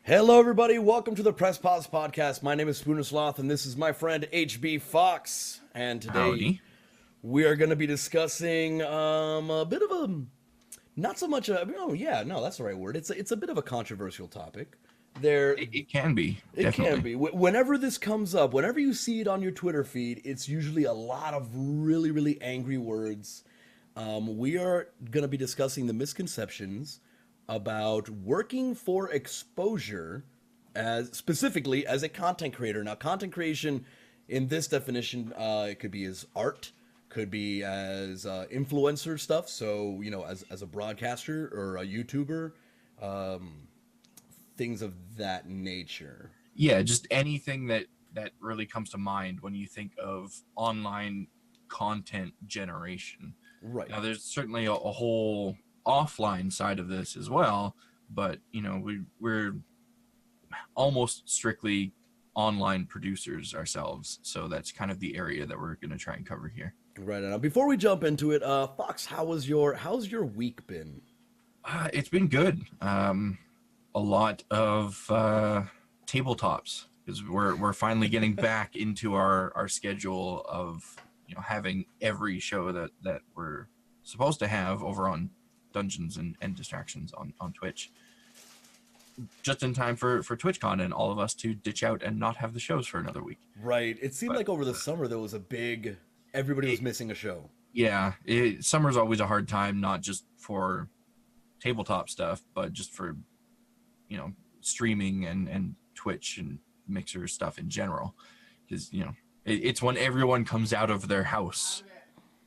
Hello, everybody. Welcome to the Paws podcast. My name is Spooner Sloth, and this is my friend HB Fox. And today Howdy. we are going to be discussing a bit of a not so much a no, that's the right word. It's a bit of a controversial topic. There, It can be, it can definitely. be. Whenever this comes up, whenever you see it on your Twitter feed, it's usually a lot of really angry words. We are going to be discussing the misconceptions about working for exposure, as specifically as a content creator. Now, content creation, in this definition, it could be as art, could be as influencer stuff. So as a broadcaster or a YouTuber, things of that nature. Yeah, just anything that really comes to mind when you think of online content generation. Right. Now, there's certainly a whole offline side of this as well, but we're almost strictly online producers ourselves, so that's kind of the area that we're going to try and cover here. Right. Now, before we jump into it, Fox, how's your week been? It's been good. A lot of tabletops because we're finally getting back into our schedule of having every show that we're supposed to have over on Dungeons and Distractions on Twitch, just in time for TwitchCon and all of us to ditch out and not have the shows for another week. Right. It seemed But like over the summer there was a big everybody was it, missing a show. yeah, summer's always a hard time, not just for tabletop stuff, but just for streaming and Twitch and Mixer stuff in general, because it's when everyone comes out of their house,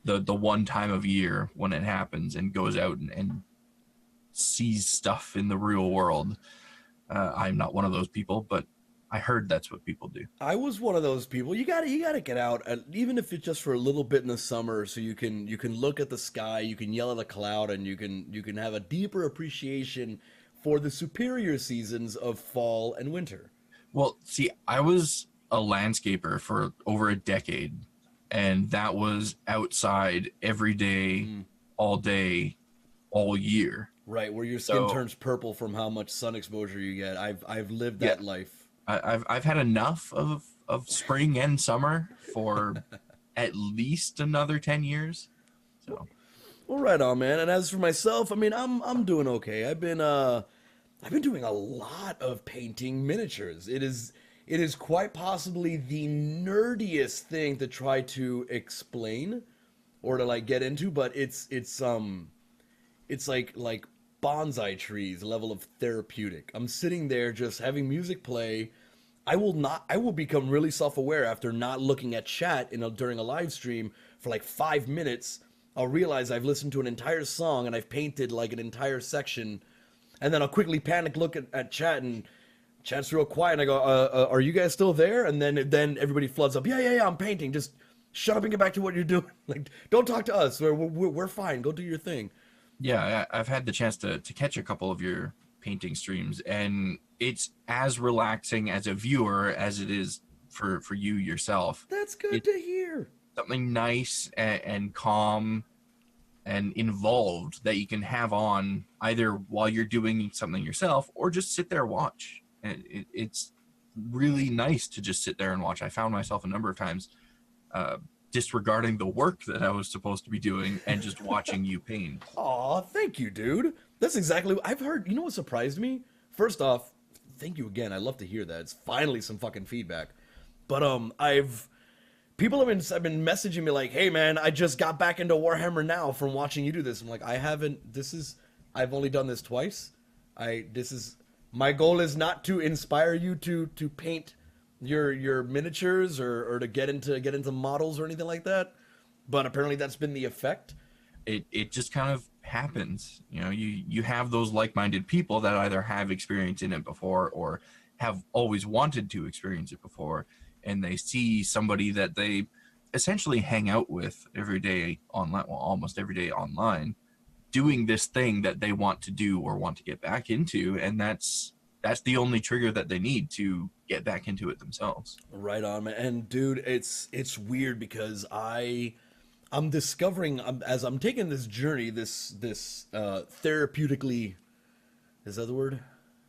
the one time of year when it happens, and goes out and sees stuff in the real world. I'm not one of those people, but I heard that's what people do. I was one of those people. You gotta get out, even if it's just for a little bit in the summer, so you can look at the sky, you can yell at a cloud, and you can have a deeper appreciation for the superior seasons of fall and winter. Well, see, I was a landscaper for over a decade, and that was outside every day, all day, all year. Right, where your skin So turns purple from how much sun exposure you get. I've lived yeah, that life. I've had enough of spring and summer for at least another 10 years. So Well, right on, man. And as for myself, I mean, I'm doing okay. I've been doing a lot of painting miniatures. It is quite possibly the nerdiest thing to try to explain or to like get into, but it's like bonsai trees level of therapeutic. I'm sitting there just having music play. I will become really self-aware after not looking at chat during a live stream for like 5 minutes. I'll realize I've listened to an entire song and I've painted like an entire section, and then I'll quickly panic look at chat, and chat's real quiet, and I go, are you guys still there? And then everybody floods up. Yeah, I'm painting. Just shut up and get back to what you're doing. Like, don't talk to us. We're fine. Go do your thing. yeah, I've had the chance to catch a couple of your painting streams, and it's as relaxing as a viewer as it is for you yourself. That's good It's to hear. something nice and calm and involved that you can have on either while you're doing something yourself or just sit there and watch. And it's really nice to just sit there and watch. I found myself a number of times uh, disregarding the work that I was supposed to be doing and just watching you paint. Aw, thank you, dude. That's exactly what I've heard. You know what surprised me? First off, thank you again. I love to hear that. It's finally some fucking feedback. But I've people have been messaging me like, "Hey man, I just got back into Warhammer now from watching you do this." I'm like, "I haven't. I've only done this twice. This is my goal is not to inspire you to paint your miniatures or to get into models or anything like that. But apparently that's been the effect." It just kind of happens. You have those like-minded people that either have experience in it before or have always wanted to experience it before, and they see somebody that they essentially hang out with every day online, well, almost every day online, doing this thing that they want to do or want to get back into, and that's the only trigger that they need to get back into it themselves. Right on, man. And dude, it's weird because I'm discovering as I'm taking this journey, this therapeutically, is that the word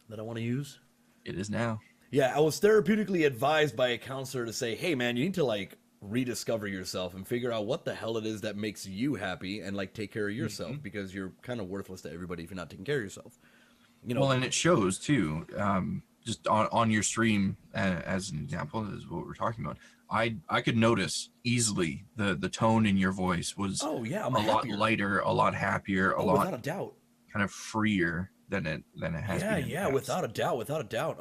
that I want to use? It is now. Yeah, I was therapeutically advised by a counselor to say, "Hey, man, you need to like rediscover yourself and figure out what the hell it is that makes you happy, and like take care of yourself Mhm. because you're kind of worthless to everybody if you're not taking care of yourself." You know, Well, and it shows too. Just on your stream, as an example, is what we're talking about. I could notice easily the tone in your voice was oh yeah, I'm a lot happier. lighter, a lot happier, a Oh, lot without a doubt. kind of freer than it has Yeah, been in the yeah, past. without a doubt, without a doubt.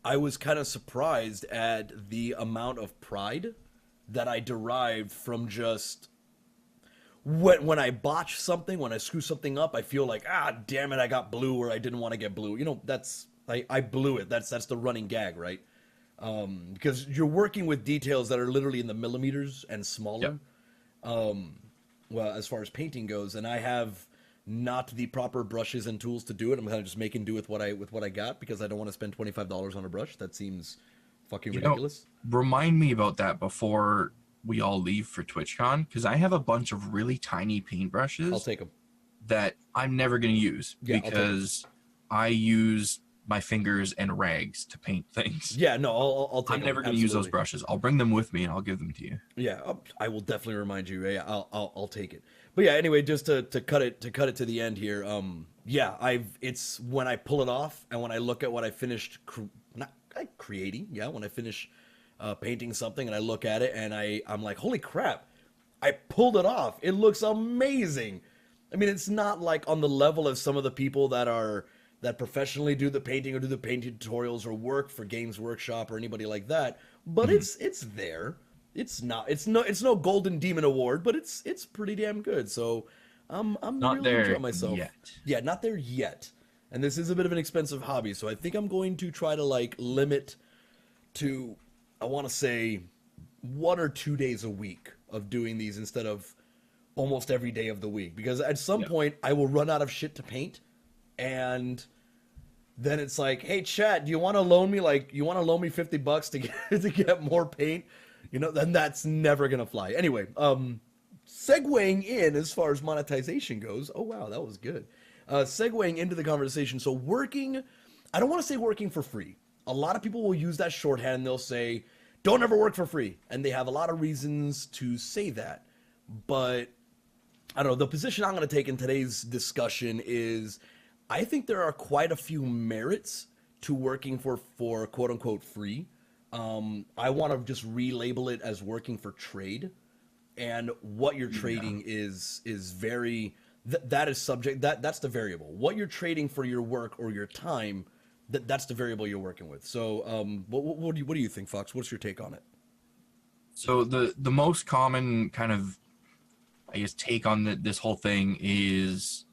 I was kind of surprised at the amount of pride that I derived from just when I botch something, when I screw something up, I feel like, ah, damn it, I got blue or I didn't want to get blue. You know, that's I blew it. That's the running gag, right? Because you're working with details that are literally in the millimeters and Yep. smaller. Well, as far as painting goes, and I have not the proper brushes and tools to do it. I'm kind of just making do with what I got because I don't want to spend $25 on a brush. That seems fucking You know, ridiculous. remind me about that before we all leave for TwitchCon, because I have a bunch of really tiny I'll paintbrushes take them. that I'm never going to use Yeah, I'll take them. because I use my fingers and rags to paint things. Yeah, no, I'll take I'm them. never going to use those Absolutely. brushes. I'll bring them with me and I'll give them to you. Yeah, I will definitely remind you. Yeah, I'll take it. But yeah, anyway, just to cut it to the end here. Yeah, it's when I pull it off and when I look at what I finished, not creating. Yeah, when I finish painting something and I look at it and I'm like, holy crap, I pulled it off. It looks amazing. I mean, it's not like on the level of some of the people that professionally do the painting or do the painting tutorials or work for Games Workshop or anybody like that, but Mhm. it's there. It's no Golden Demon Award, but it's pretty damn good. So I'm Not really there enjoying myself. yet. Yeah, not there yet. And this is a bit of an expensive hobby, so I think I'm going to try to like limit to, I want to say, 1 or 2 days a week of doing these instead of almost every day of the week, because at some Yep. point I will run out of shit to paint, and then it's like, hey, chat, do you want to loan me $50 to get to get more paint? You know, then that's never gonna fly. Anyway, segueing in as far as monetization goes. Oh wow, that was good. Segueing into the conversation. So working, I don't want to say working for free. A lot of people will use that shorthand and they'll say, "Don't ever work for free," and they have a lot of reasons to say that. But I don't know. The position I'm going to take in today's discussion is I think there are quite a few merits to working for quote unquote free. I want to just relabel it as working for trade, and what you're Yeah. trading is very that is subject that's the variable. What you're trading for your work or your time, that's the variable you're working with. So, what do you think, Fox? What's your take on it? So the most common kind of, I guess, take on this whole thing is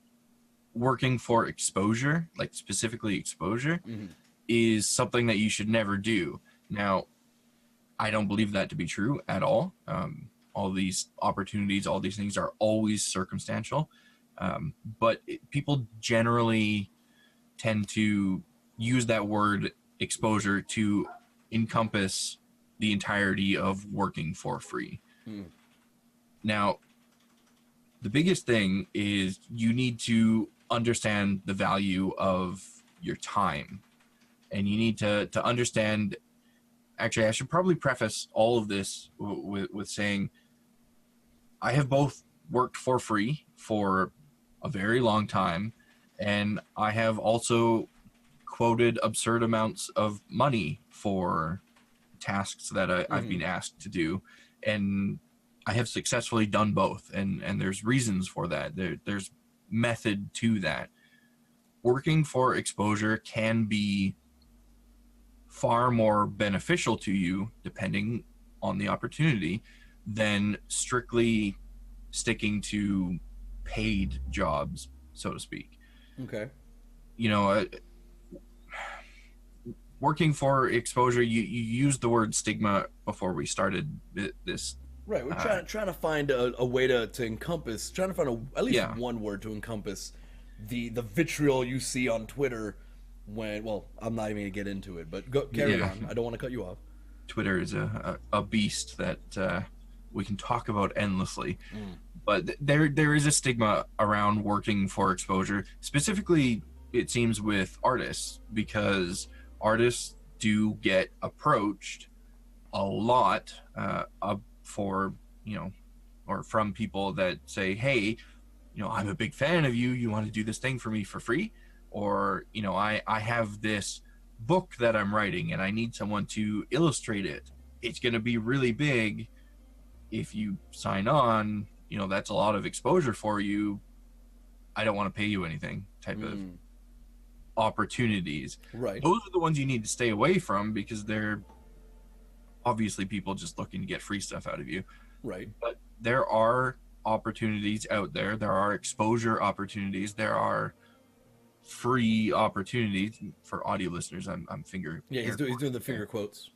working for exposure, like specifically exposure, Hmm. is something that you should never do. Now, I don't believe that to be true at all. All these opportunities, all these things are always circumstantial. But people generally tend to use that word exposure to encompass the entirety of working for free. Mm. Now, the biggest thing is you need to understand the value of your time, and you need to understand. Actually, I should probably preface all of this with saying I have both worked for free for a very long time, and I have also quoted absurd amounts of money for tasks that I've Hmm. been asked to do, and I have successfully done both, and there's reasons for that. There's method to that. Working for exposure can be far more beneficial to you, depending on the opportunity, than strictly sticking to paid jobs, so to speak. Okay. You know, working for exposure, you used the word stigma before we started this. Right, we're Uh, trying to find a way to encompass, trying to find at least yeah, one word to encompass the vitriol you see on Twitter when, well, I'm not even gonna get into it, but carry yeah. on. I don't want to cut you off. Twitter is a beast that we can talk about endlessly. Mm. But there is a stigma around working for exposure, specifically it seems with artists, because artists do get approached a lot for, you know, or from people that say, hey, you know, I'm a big fan of you. You want to do this thing for me for free? Or, you know, I have this book that I'm writing and I need someone to illustrate it. It's going to be really big. If you sign on, you know, that's a lot of exposure for you. I don't want to pay you anything type of opportunities. Right. Those are the ones you need to stay away from because they're obviously people just looking to get free stuff out of you. Right. But there are opportunities out there. There are exposure opportunities. There are free opportunities for audio listeners. I'm finger. Yeah, he's doing the finger quotes.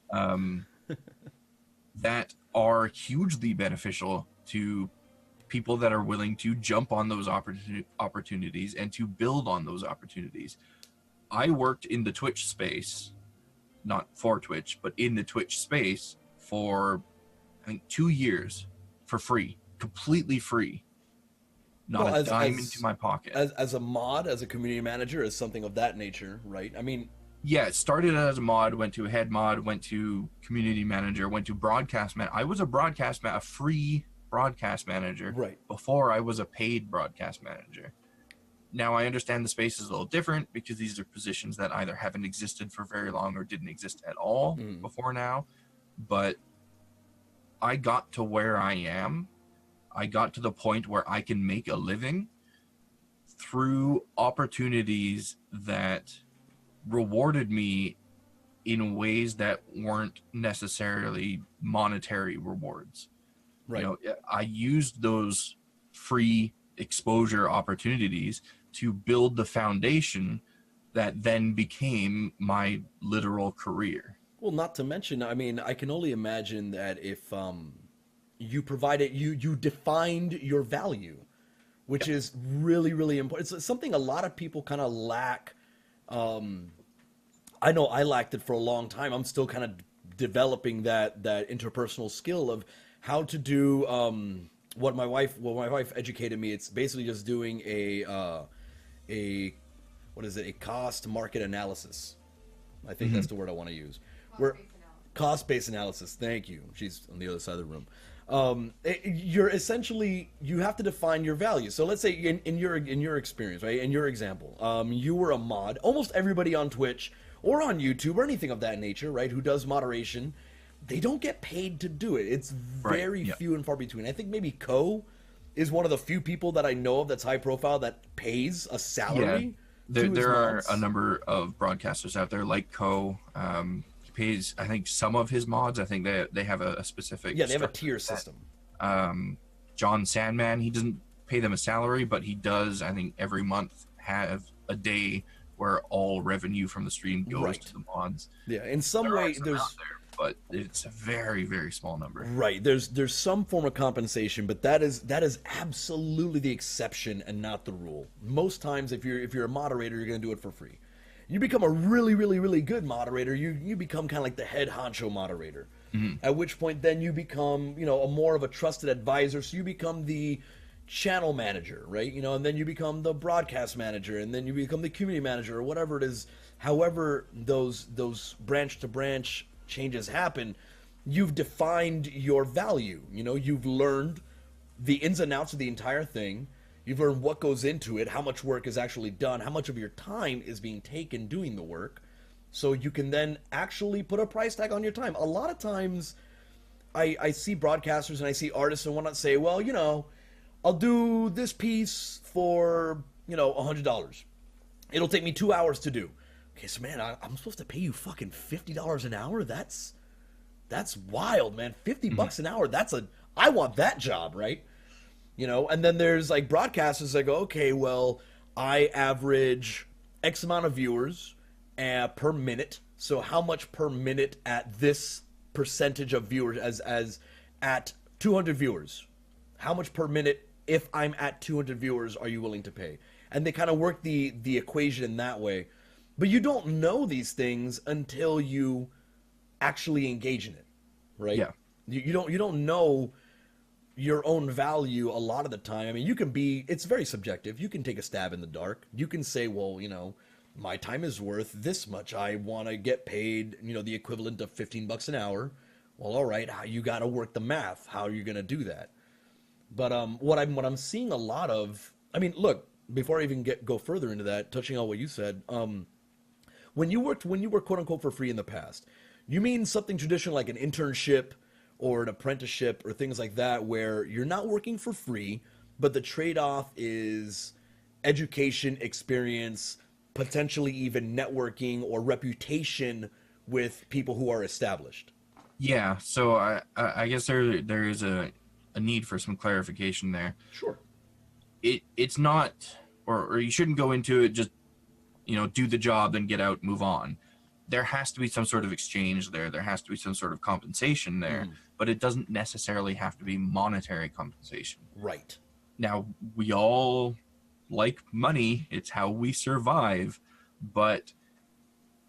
That are hugely beneficial to people that are willing to jump on those opportunities and to build on those opportunities. I worked in the Twitch space, not for Twitch, but in the Twitch space for, I think, 2 years for free, completely free. Not a dime into my pocket. As a mod, as a community manager, as something of that nature, right? I mean, yeah, it started as a mod, went to a head mod, went to community manager, went to broadcast man. I was a free broadcast manager, right, before I was a paid broadcast manager. Now I understand the space is a little different because these are positions that either haven't existed for very long or didn't exist at all before now. But I got to where I am. I got to the point where I can make a living through opportunities that rewarded me in ways that weren't necessarily monetary rewards. Right. You know, I used those free exposure opportunities to build the foundation that then became my literal career. Well, not to mention, I mean, I can only imagine that if you provided you defined your value, which is really, really important. It's something a lot of people kind of lack. I know I lacked it for a long time. I'm still kind of developing that interpersonal skill of how to do what my wife educated me. It's basically just doing a what is it? A cost market analysis. I think that's the word I want to use. Cost-based analysis. Thank you. She's on the other side of the room. You're essentially, you have to define your value. So let's say in your experience, right? In your example, you were a mod. Almost everybody on Twitch or on YouTube or anything of that nature, right, who does moderation, they don't get paid to do it. It's very few and far between. I think maybe Ko is one of the few people that I know of that's high profile that pays a salary. Yeah. There are a number of broadcasters out there like Ko. He pays, I think, some of his mods. I think they have a specific. Yeah, they have a tier system. John Sandman, he doesn't pay them a salary, but he does, I think, every month have a day where all revenue from the stream goes to the mods. Yeah, in some way, there's. But it's a very, very small number. Right. There's some form of compensation, but that is absolutely the exception and not the rule. Most times, if you're a moderator, you're going to do it for free. You become a really, really, really good moderator. You become kind of like the head honcho moderator. At which point, then you become a more of a trusted advisor. So you become the channel manager, right? And then you become the broadcast manager, and then you become the community manager, or whatever it is. However, those branch to branch changes happen, you've defined your value. You've learned the ins and outs of the entire thing. You've learned what goes into it, how much work is actually done, how much of your time is being taken doing the work, so you can then actually put a price tag on your time. A lot of times I see broadcasters and I see artists and whatnot say, well, I'll do this piece for $100. It'll take me 2 hours to do. Okay, so man, I'm supposed to pay you fucking $50 an hour? That's wild, man. $50 an hour. I want that job, right? And then there's like broadcasters that go, okay, well, I average X amount of viewers per minute. So how much per minute at this percentage of viewers as at 200 viewers? How much per minute if I'm at 200 viewers are you willing to pay? And they kind of work the equation in that way. But you don't know these things until you actually engage in it, right? Yeah. You don't know your own value a lot of the time. I mean, it's very subjective. You can take a stab in the dark. You can say, well, my time is worth this much. I want to get paid, the equivalent of $15 an hour. Well, all right, you got to work the math. How are you going to do that? But what I'm seeing a lot of, I mean, look, before I even go further into that, touching on what you said, when you were quote unquote for free in the past, you mean something traditional like an internship or an apprenticeship or things like that, where you're not working for free, but the trade-off is education, experience, potentially even networking or reputation with people who are established. Yeah, so I guess there is a need for some clarification there. Sure. It's not, or you shouldn't go into it just, do the job, then get out, move on. There has to be some sort of exchange there. There has to be some sort of compensation there, but it doesn't necessarily have to be monetary compensation. Right. Now, we all like money. It's how we survive. But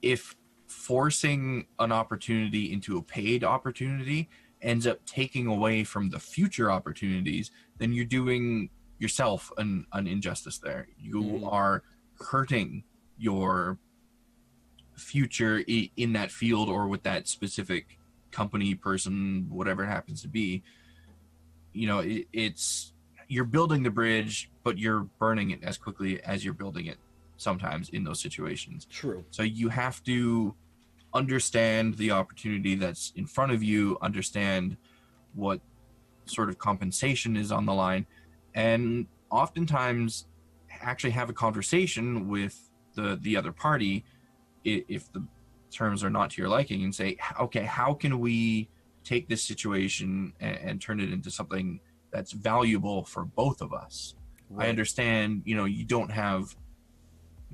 if forcing an opportunity into a paid opportunity ends up taking away from the future opportunities, then you're doing yourself an injustice there. You are hurting your future in that field or with that specific company, person, whatever it happens to be. It's you're building the bridge, but you're burning it as quickly as you're building it sometimes in those situations. True. So you have to understand the opportunity that's in front of you, understand what sort of compensation is on the line, and oftentimes actually have a conversation with the other party if the terms are not to your liking, and say, okay, how can we take this situation and turn it into something that's valuable for both of us? Right. I understand, you don't have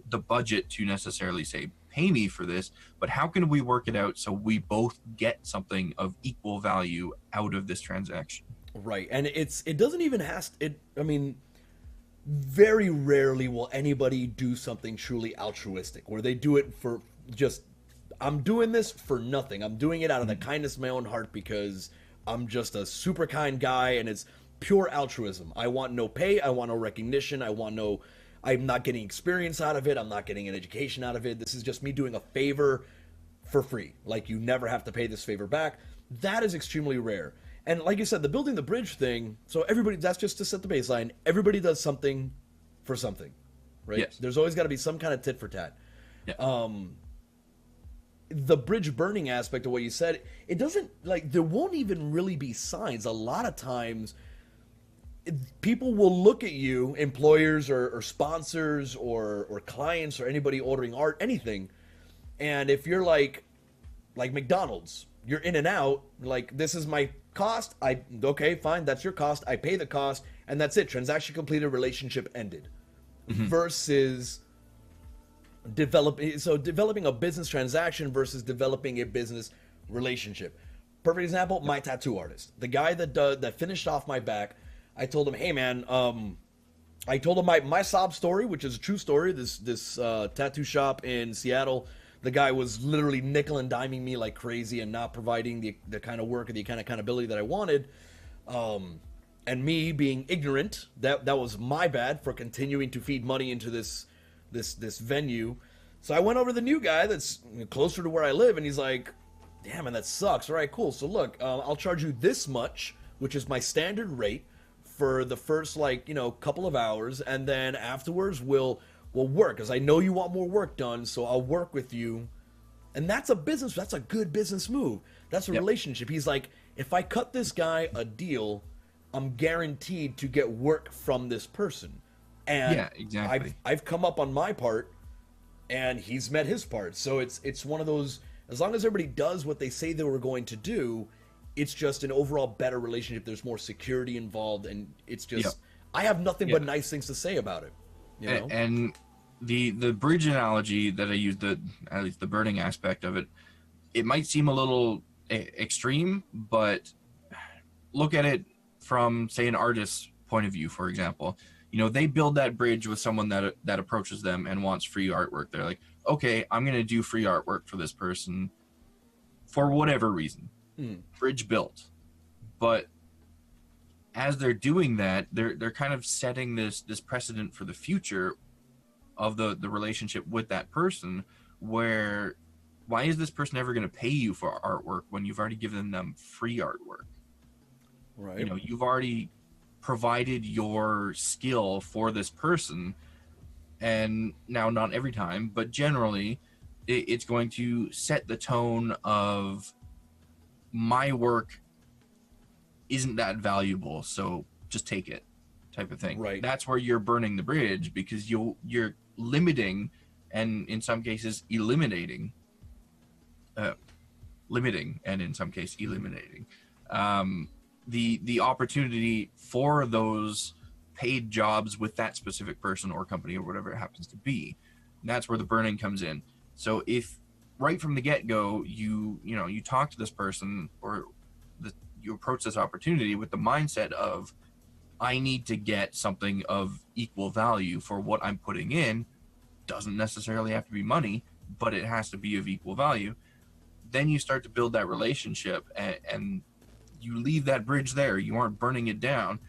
the budget to necessarily say, pay me for this, but how can we work it out so we both get something of equal value out of this transaction? Right. And it doesn't even I mean, very rarely will anybody do something truly altruistic where they do it for just, I'm doing this for nothing. I'm doing it out of the kindness of my own heart because I'm just a super kind guy, and it's pure altruism. I want no pay. I want no recognition. I'm not getting experience out of it. I'm not getting an education out of it. This is just me doing a favor for free. Like, you never have to pay this favor back. That is extremely rare. And like you said, the building the bridge thing, so everybody, that's just to set the baseline. Everybody does something for something, right? Yes. There's always got to be some kind of tit for tat. Yeah. The bridge burning aspect of what you said, it doesn't, like, there won't even really be signs. A lot of times, people will look at you, employers or sponsors or clients or anybody ordering art, anything, and if you're like McDonald's, you're in and out, like, this is my cost, okay, fine, that's your cost, I pay the cost, and that's it. Transaction completed, relationship ended. Versus developing a business transaction versus developing a business relationship. Perfect example, my tattoo artist. The guy that finished off my back, I told him, hey man, I told him my sob story, which is a true story. This tattoo shop in Seattle, the guy was literally nickel and diming me like crazy and not providing the kind of work or the kind of accountability that I wanted. And me being ignorant, that was my bad for continuing to feed money into this venue. So I went over to the new guy that's closer to where I live, and he's like, damn, man, that sucks. All right, cool. So look, I'll charge you this much, which is my standard rate for the first, couple of hours, and then afterwards we'll work, because I know you want more work done, so I'll work with you. And that's a good business move. That's a relationship. He's like, if I cut this guy a deal, I'm guaranteed to get work from this person. And yeah, exactly. I've come up on my part, and he's met his part. So it's one of those, as long as everybody does what they say they were going to do, it's just an overall better relationship. There's more security involved, and it's just, I have nothing but nice things to say about it. You know? And the bridge analogy that I used, at least the burning aspect of it, it might seem a little extreme, but look at it from, say, an artist's point of view, for example. They build that bridge with someone that approaches them and wants free artwork. They're like, okay, I'm going to do free artwork for this person for whatever reason. Bridge built. But as they're doing that, they're kind of setting this precedent for the future of the relationship with that person, where why is this person ever going to pay you for artwork when you've already given them free artwork? Right. You've already provided your skill for this person, and now not every time, but generally it's going to set the tone of my work isn't that valuable, so just take it, type of thing. Right. That's where you're burning the bridge, because you're limiting, and in some cases eliminating, uh, limiting, and in some case eliminating, the opportunity for those paid jobs with that specific person or company or whatever it happens to be. And that's where the burning comes in. So if right from the get-go you talk to this person, or you approach this opportunity with the mindset of, I need to get something of equal value for what I'm putting in, doesn't necessarily have to be money, but it has to be of equal value, then you start to build that relationship, and you leave that bridge there. You aren't burning it down.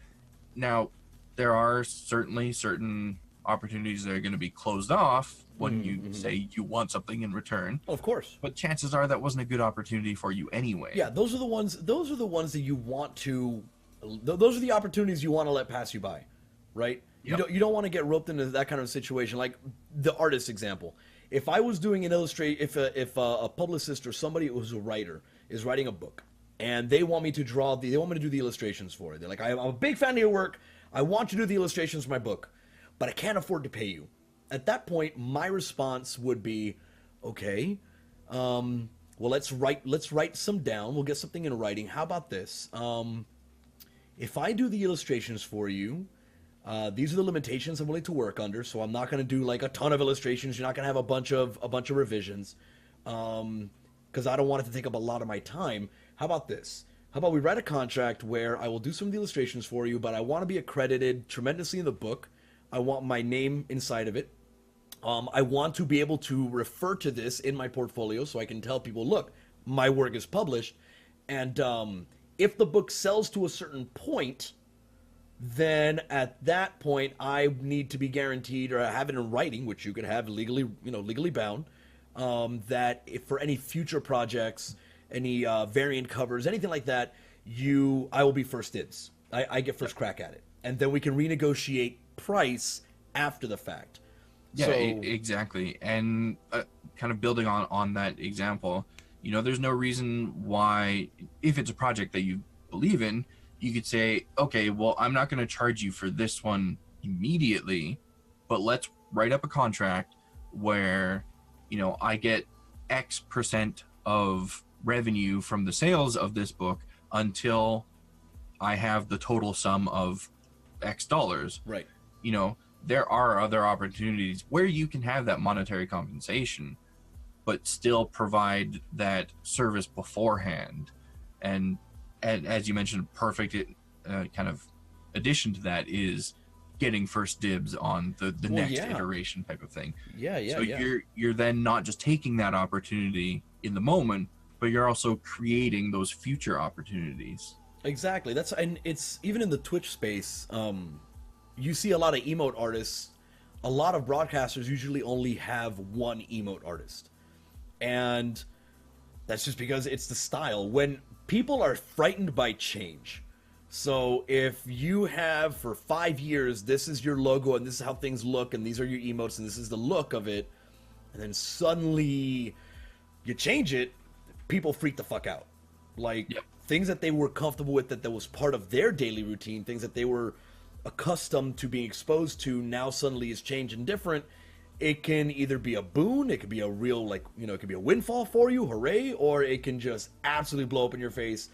Now, there are certainly certain opportunities that are going to be closed off when you say you want something in return. Of course. But chances are that wasn't a good opportunity for you anyway. Yeah, those are the ones. Those are the ones that you want to. Those are the opportunities you want to let pass you by, right? Yep. You don't want to get roped into that kind of situation. Like the artist example. If I was doing an illustrate, if a publicist or somebody who's a writer is writing a book, and they want me to they want me to do the illustrations for it. They're like, I'm a big fan of your work. I want you to do the illustrations for my book, but I can't afford to pay you. At that point, my response would be, okay, well, let's write some down. We'll get something in writing. How about this? If I do the illustrations for you, these are the limitations I'm willing to work under. So I'm not going to do like a ton of illustrations. You're not going to have a bunch of revisions, because I don't want it to take up a lot of my time. How about this? How about we write a contract where I will do some of the illustrations for you, but I want to be accredited tremendously in the book. I want my name inside of it. I want to be able to refer to this in my portfolio so I can tell people, look, my work is published. And if the book sells to a certain point, then at that point I need to be guaranteed, or have it in writing, which you could have legally bound, that if for any future projects, any variant covers, anything like that, I will be first dibs. I get first crack at it, and then we can renegotiate price after the fact. Yeah, exactly. And kind of building on that example, there's no reason why, if it's a project that you believe in, you could say, okay, well, I'm not going to charge you for this one immediately, but let's write up a contract where, I get X percent of revenue from the sales of this book until I have the total sum of X dollars. Right. There are other opportunities where you can have that monetary compensation, but still provide that service beforehand. And as you mentioned, perfect kind of addition to that is getting first dibs on the next iteration type of thing. So you're then not just taking that opportunity in the moment, but you're also creating those future opportunities. Exactly. And it's even in the Twitch space. You see a lot of emote artists. A lot of broadcasters usually only have one emote artist, and that's just because it's the style. When people are frightened by change, so if you have for 5 years, this is your logo and this is how things look and these are your emotes and this is the look of it, and then suddenly you change it, people freak the fuck out. Like, things that they were comfortable with, that was part of their daily routine, things that they were accustomed to being exposed to, now suddenly is changed and different. It can either be a boon, it could be a real, it could be a windfall for you, hooray, or it can just absolutely blow up in your face,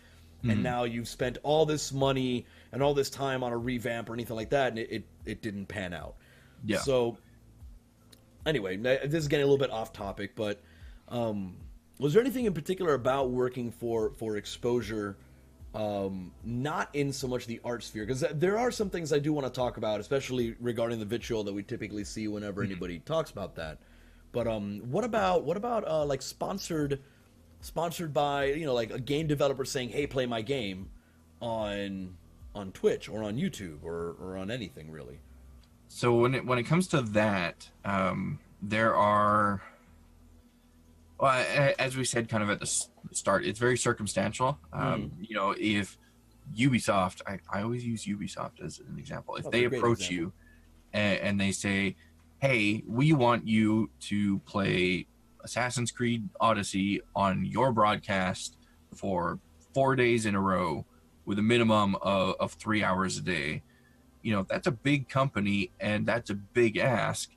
and now you've spent all this money and all this time on a revamp or anything like that, and it didn't pan out. Yeah. So, anyway, this is getting a little bit off topic, but was there anything in particular about working for Exposure, not in so much the art sphere, because there are some things I do want to talk about, especially regarding the vitriol that we typically see whenever anybody talks about that. But what about like sponsored by, like a game developer saying, hey, play my game on Twitch or on YouTube or on anything really? So when it comes to that, there are, well, as we said kind of at the start, it's very circumstantial. Hmm. If Ubisoft, I always use Ubisoft as an example. If That's a they great approach example. you and they say, hey, we want you to play Assassin's Creed Odyssey on your broadcast for 4 days in a row with a minimum of 3 hours a day, that's a big company and that's a big ask.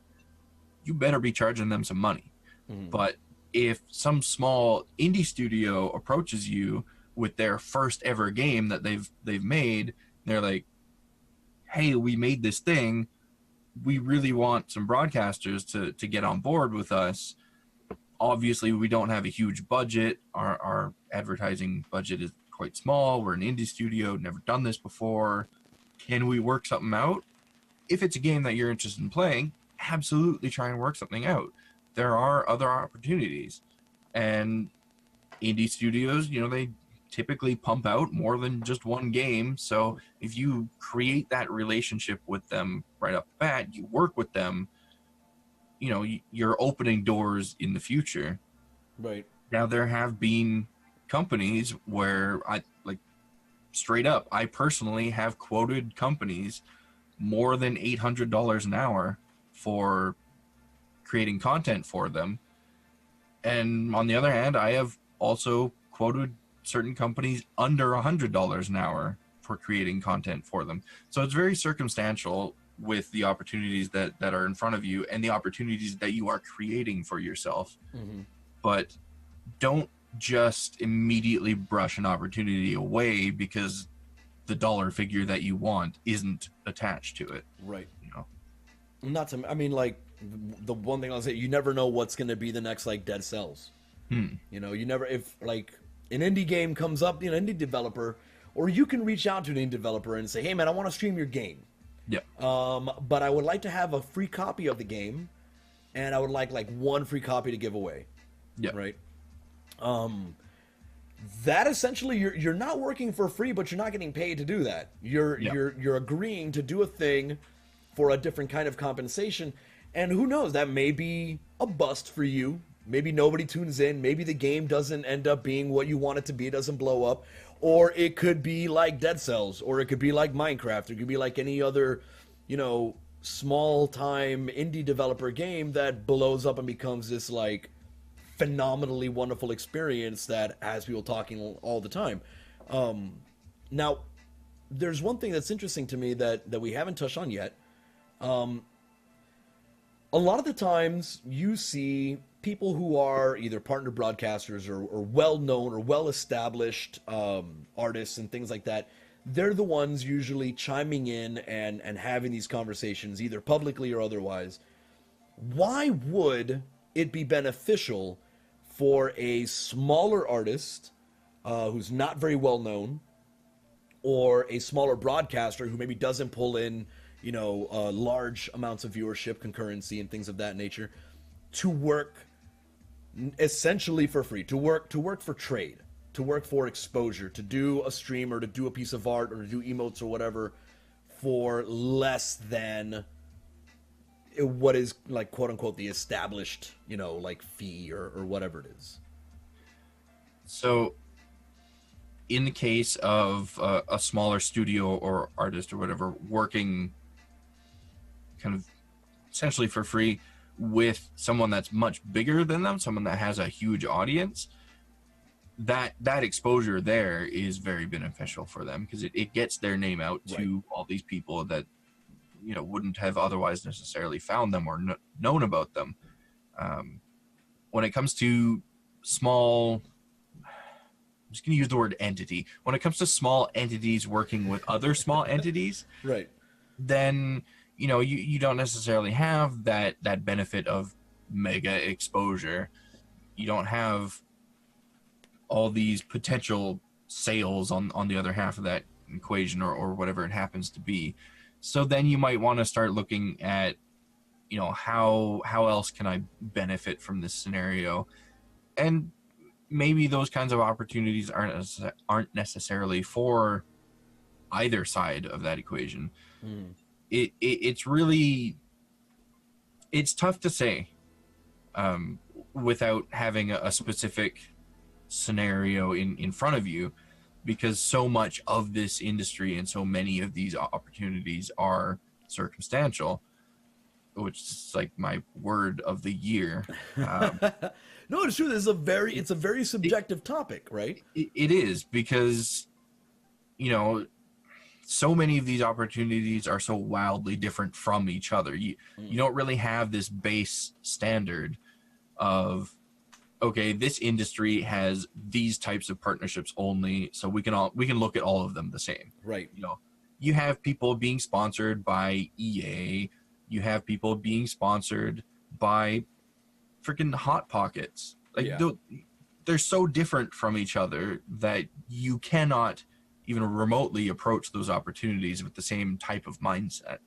You better be charging them some money. Hmm. But if some small indie studio approaches you with their first ever game that they've made, they're like, hey, we made this thing, we really want some broadcasters to get on board with us. Obviously, we don't have a huge budget. Our advertising budget is quite small. We're an indie studio, never done this before. Can we work something out? If it's a game that you're interested in playing, absolutely try and work something out. There are other opportunities. And indie studios, they typically pump out more than just one game. So if you create that relationship with them right up the bat, you work with them, you're opening doors in the future. Right. Now there have been companies where I like straight up, I personally have quoted companies more than $800 an hour for creating content for them. And on the other hand, I have also quoted certain companies under $100 an hour for creating content for them. So it's very circumstantial with the opportunities that are in front of you and the opportunities that you are creating for yourself. Hmm. But don't just immediately brush an opportunity away because the dollar figure that you want isn't attached to it. Right. You know? Not to, I mean, like, the one thing I'll say, you never know what's going to be the next, like, Dead Cells. Hmm. You never, if, like, an indie game comes up, indie developer, or you can reach out to an indie developer and say, hey, man, I want to stream your game. Yeah. But I would like to have a free copy of the game, and I would like one free copy to give away, Yeah. right? That essentially you're not working for free, but you're not getting paid to do that. You're Yeah. you're you're agreeing to do a thing for a different kind of compensation, and who knows, that may be a bust for you. Maybe nobody tunes in. Maybe the game doesn't end up being what you want it to be. It doesn't blow up, or it could be like Dead Cells, or it could be like Minecraft. It could be like any other, small time indie developer game that blows up and becomes this like phenomenally wonderful experience that has people talking all the time. Now, there's one thing that's interesting to me that we haven't touched on yet. A lot of the times you see people who are either partner broadcasters or well known or well established artists and things like that. They're the ones usually chiming in and having these conversations, either publicly or otherwise. Why would it be beneficial for a smaller artist who's not very well known, or a smaller broadcaster who maybe doesn't pull in, large amounts of viewership, concurrency, and things of that nature, to work essentially for free, to work for trade, to work for exposure, to do a stream or to do a piece of art or to do emotes or whatever for less than what is like quote unquote the established, like fee or whatever it is. So in the case of a smaller studio or artist or whatever working kind of essentially for free with someone that's much bigger than them, someone that has a huge audience, that exposure there is very beneficial for them because it gets their name out Right. to all these people that wouldn't have otherwise necessarily found them or known about them. When it comes to small, I'm just going to use the word entity. When it comes to small entities working with other small entities, Right. then you don't necessarily have that benefit of mega exposure. You don't have all these potential sales on the other half of that equation or whatever it happens to be. So then you might want to start looking at how else can I benefit from this scenario, and maybe those kinds of opportunities aren't necessarily for either side of that equation. Mm. it's really, it's tough to say without having a specific scenario in front of you, because so much of this industry and so many of these opportunities are circumstantial, which is like my word of the year. No, it's true. This is it's a very subjective topic, right? It is, because, you know, so many of these opportunities are so wildly different from each other. You don't really have this base standard of, okay, this industry has these types of partnerships only, so we can look at all of them the same. Right. You know, you have people being sponsored by EA, you have people being sponsored by freaking Hot Pockets. Like, Yeah. they're so different from each other that you cannot even remotely approach those opportunities with the same type of mindset.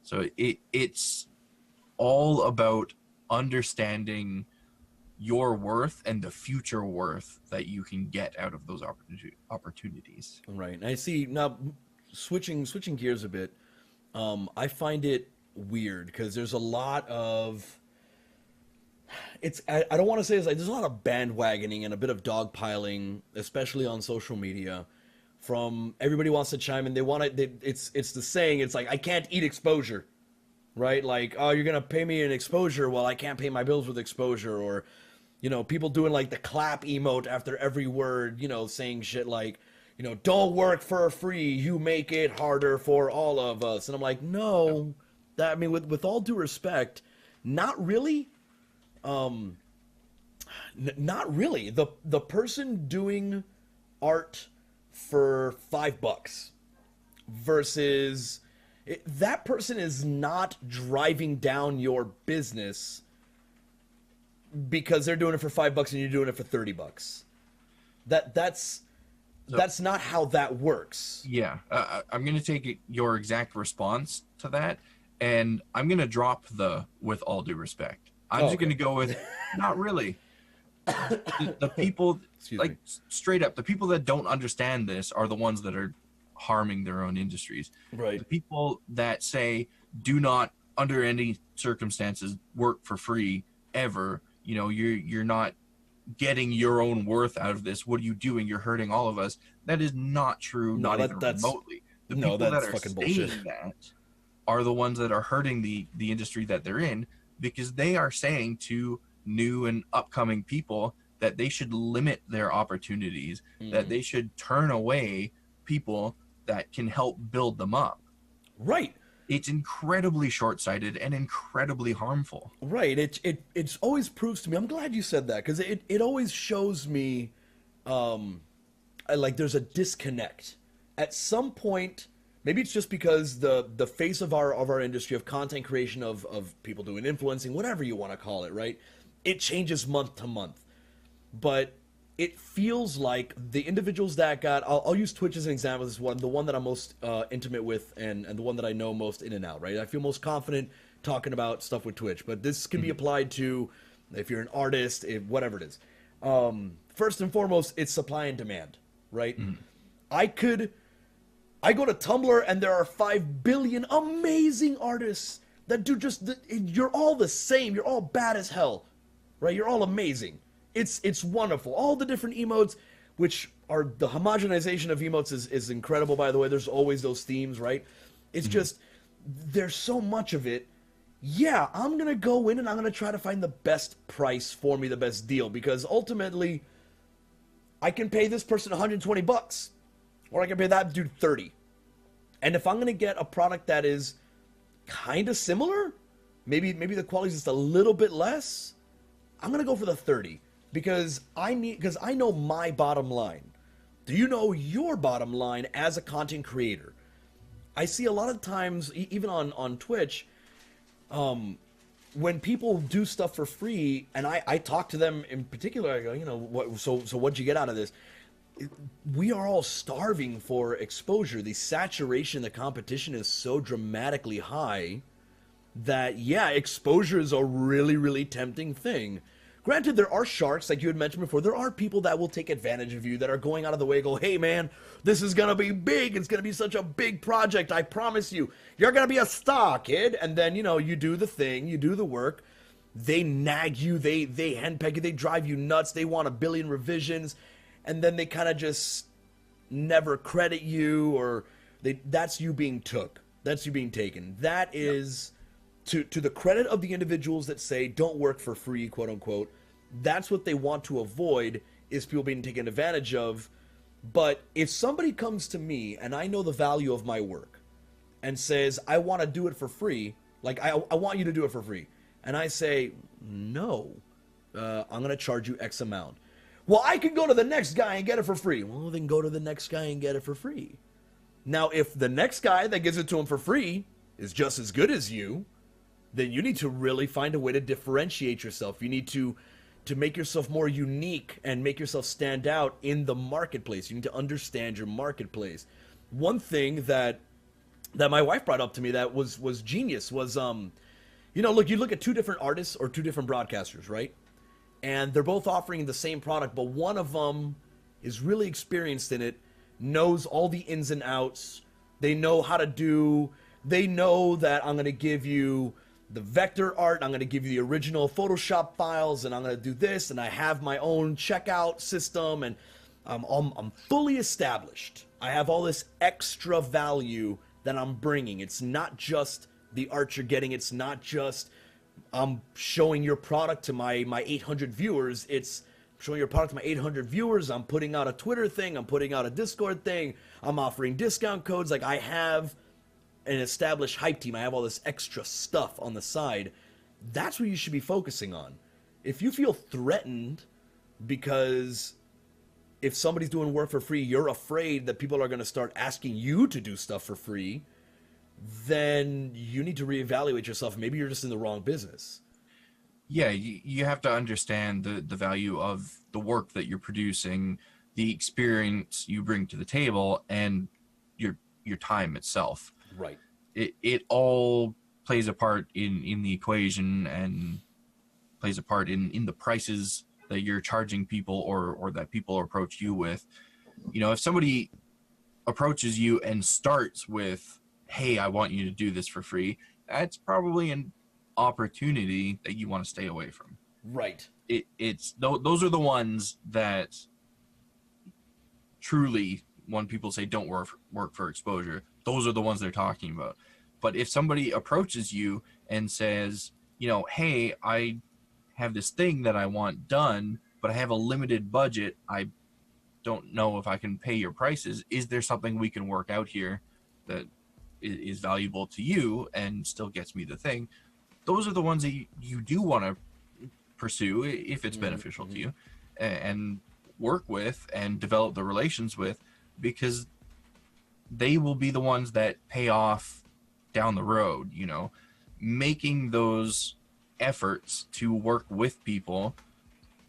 So it's all about understanding your worth and the future worth that you can get out of those opportunities. Right. And I see now, switching gears a bit. I find it weird because there's a lot of, I don't want to say this, like, there's a lot of bandwagoning and a bit of dogpiling, especially on social media. From everybody wants to chime in. They want it. It's the saying. It's like, I can't eat exposure, right? Like, oh, you're gonna pay me an exposure, well, I can't pay my bills with exposure. Or, you know, people doing like the clap emote after every word, you know, saying shit like, you know, don't work for free, you make it harder for all of us. And I'm like, no, that, I mean, with all due respect, not really. Not really. The person doing art for $5 versus that person is not driving down your business because they're doing it for $5 and you're doing it for $30. That's not how that works. Yeah, I'm going to take your exact response to that, and I'm going to drop the "with all due respect." I'm just going to go with "not really." The people, like, straight up, the people that don't understand this are the ones that are harming their own industries. Right. The people that say, do not, under any circumstances, work for free ever. You know, you're not getting your own worth out of this. What are you doing? You're hurting all of us. That is not true, not even remotely. The people that are fucking saying bullshit. that are the ones that are hurting the industry that they're in, because they are saying to new and upcoming people that they should limit their opportunities, that they should turn away people that can help build them up. Right. It's incredibly short-sighted and incredibly harmful. Right. It's always proves to me. I'm glad you said that, because it always shows me, like, there's a disconnect at some point. Maybe it's just because the face of our industry of content creation, of people doing influencing, whatever you want to call it, right? It changes month to month, but it feels like the individuals that got, I'll use Twitch as an example. This is the one that I'm most intimate with, and the one that I know most in and out, right? I feel most confident talking about stuff with Twitch, but this can be applied to if you're an artist, whatever it is. First and foremost, it's supply and demand, right? I go to Tumblr and there are 5 billion amazing artists that do you're all the same. You're all bad as hell, right? You're all amazing. It's wonderful. All the different emotes, which are the homogenization of emotes is incredible, by the way. There's always those themes, right? It's just, there's so much of it. Yeah, I'm going to go in and I'm going to try to find the best price for me, the best deal, because ultimately I can pay this person $120, or I can pay that dude 30. And if I'm going to get a product that is kind of similar, maybe the quality is just a little bit less, I'm going to go for the 30. Because I know my bottom line. Do you know your bottom line as a content creator? I see a lot of times, even on Twitch, when people do stuff for free, and I talk to them in particular, I go, you know, so what'd you get out of this? We are all starving for exposure. The saturation, the competition is so dramatically high that, yeah, exposure is a really, really tempting thing. Granted, there are sharks, like you had mentioned before. There are people that will take advantage of you, that are going out of the way, go, hey man, this is gonna be big. It's gonna be such a big project. I promise you, you're gonna be a star, kid. And then you do the thing, you do the work. They nag you, they henpeg you, they drive you nuts. They want a billion revisions, and then they kind of just never credit you, or that's you being took. That's you being taken. That is. To the credit of the individuals that say don't work for free, quote unquote, that's what they want to avoid, is people being taken advantage of. But if somebody comes to me and I know the value of my work and says, I want to do it for free, like I want you to do it for free, and I say, no, I'm going to charge you X amount. Well, I can go to the next guy and get it for free. Well, then go to the next guy and get it for free. Now, if the next guy that gives it to him for free is just as good as you, then you need to really find a way to differentiate yourself. You need to make yourself more unique and make yourself stand out in the marketplace. You need to understand your marketplace. One thing that my wife brought up to me that was genius was, look, you look at two different artists or two different broadcasters, right? And they're both offering the same product, but one of them is really experienced in it, knows all the ins and outs. They know how to do, they know that I'm going to give you the vector art, I'm going to give you the original Photoshop files, and I'm going to do this, and I have my own checkout system, and I'm fully established. I have all this extra value that I'm bringing. It's not just the art you're getting. It's not just I'm showing your product to my 800 viewers. It's showing your product to my 800 viewers. I'm putting out a Twitter thing. I'm putting out a Discord thing. I'm offering discount codes. Like, I have an established hype team. I have all this extra stuff on the side. That's what you should be focusing on. If you feel threatened because if somebody's doing work for free, you're afraid that people are going to start asking you to do stuff for free, then you need to reevaluate yourself. Maybe you're just in the wrong business. Yeah, you have to understand the value of the work that you're producing, the experience you bring to the table, and your time itself. Right. It all plays a part in the equation, and plays a part in the prices that you're charging people, or that people approach you with. If somebody approaches you and starts with, hey, I want you to do this for free, that's probably an opportunity that you want to stay away from. Right. Those are the ones that truly, when people say don't work for exposure, those are the ones they're talking about. But if somebody approaches you and says, hey, I have this thing that I want done, but I have a limited budget, I don't know if I can pay your prices. Is there something we can work out here that is valuable to you and still gets me the thing? Those are the ones that you do want to pursue if it's beneficial to you, and work with and develop the relations with, because they will be the ones that pay off down the road. Making those efforts to work with people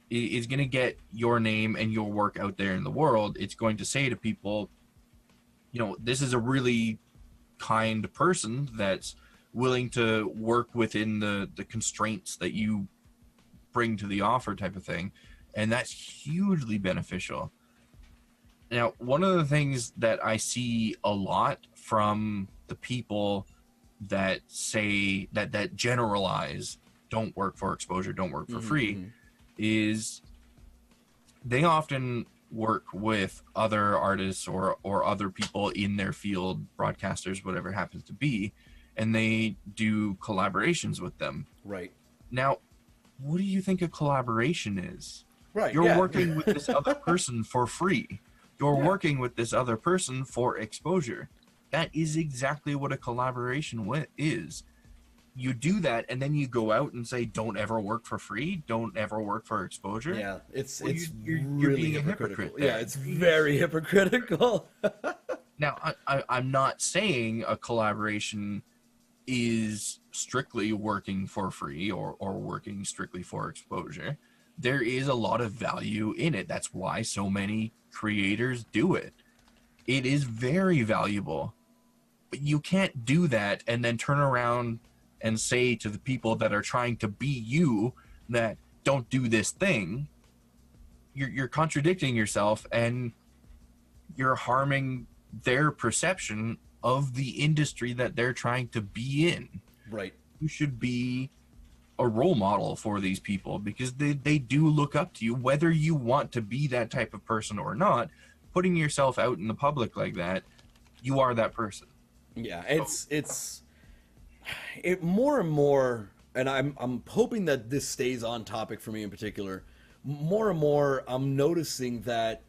is going to get your name and your work out there in the world. It's going to say to people, this is a really kind person that's willing to work within the constraints that you bring to the offer, type of thing. And that's hugely beneficial. Now, one of the things that I see a lot from the people that say that generalize, don't work for exposure, don't work for free, is they often work with other artists or other people in their field, broadcasters, whatever it happens to be, and they do collaborations with them. Right. Now, what do you think a collaboration is? Right. You're working with this other person for free. You're working with this other person for exposure. That is exactly what a collaboration is. You do that, and then you go out and say, don't ever work for free, don't ever work for exposure. Yeah, it's you're really being a hypocritical. hypocrite there. Yeah, it's very hypocritical. Now, I'm not saying a collaboration is strictly working for free or working strictly for exposure. There is a lot of value in it. That's why so many creators do it. It is very valuable. But you can't do that and then turn around and say to the people that are trying to be you that, don't do this thing, you're contradicting yourself, and you're harming their perception of the industry that they're trying to be in. Right. You should be a role model for these people, because they do look up to you, whether you want to be that type of person or not. Putting yourself out in the public like that, you are that person. Yeah, So it more and more, and I'm hoping that this stays on topic for me in particular. More and more, I'm noticing that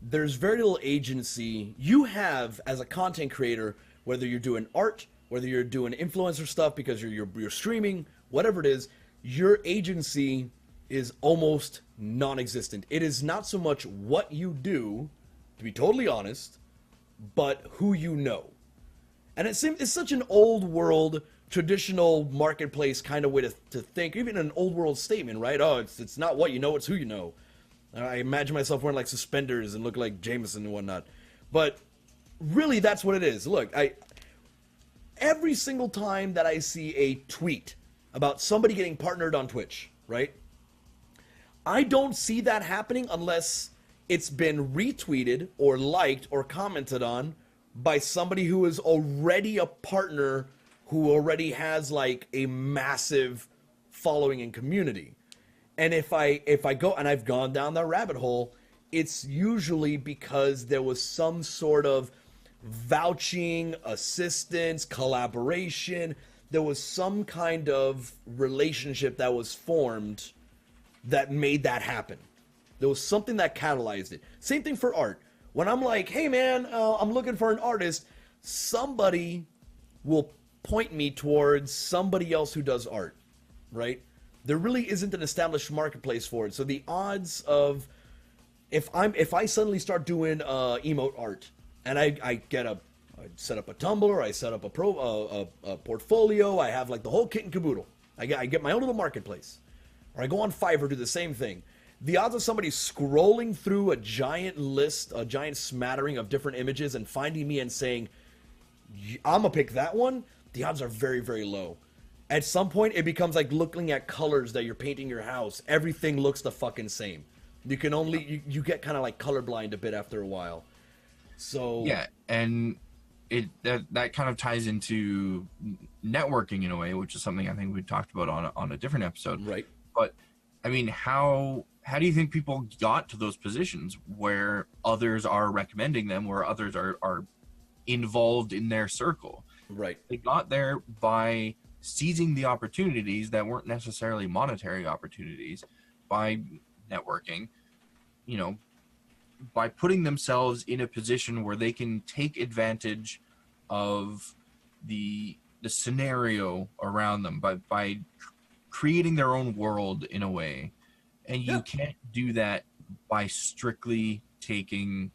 there's very little agency you have as a content creator, whether you're doing art, whether you're doing influencer stuff because you're streaming, whatever it is, your agency is almost non-existent. It is not so much what you do, to be totally honest, but who you know. And it's such an old world, traditional marketplace kind of way to think, even an old world statement, right? Oh, it's not what you know, it's who you know. I imagine myself wearing like suspenders and look like Jameson and whatnot. But really, that's what it is. Look, every single time that I see a tweet about somebody getting partnered on Twitch, right? I don't see that happening unless it's been retweeted or liked or commented on by somebody who is already a partner, who already has like a massive following and community. And if I go, and I've gone down that rabbit hole, it's usually because there was some sort of vouching, assistance, collaboration. There was some kind of relationship that was formed that made that happen. There was something that catalyzed it. Same thing for art. When I'm like, hey man, I'm looking for an artist, somebody will point me towards somebody else who does art, right? There really isn't an established marketplace for it. So the odds of if I suddenly start doing emote art and I set up a Tumblr, I set up a portfolio, I have like the whole kit and caboodle. I get my own little marketplace, or I go on Fiverr, do the same thing. The odds of somebody scrolling through a giant list, a giant smattering of different images, and finding me and saying, "I'm gonna pick that one," the odds are very, very low. At some point, it becomes like looking at colors that you're painting your house. Everything looks the fucking same. You can only you get kind of like colorblind a bit after a while. So yeah, and that kind of ties into networking in a way, which is something I think we talked about on a different episode. right, But I mean, how do you think people got to those positions where others are recommending them, where others are involved in their circle? right, They got there by seizing the opportunities that weren't necessarily monetary opportunities, by networking, you know, by putting themselves in a position where they can take advantage of the scenario around them, by creating their own world in a way. And you yeah, can't do that by strictly taking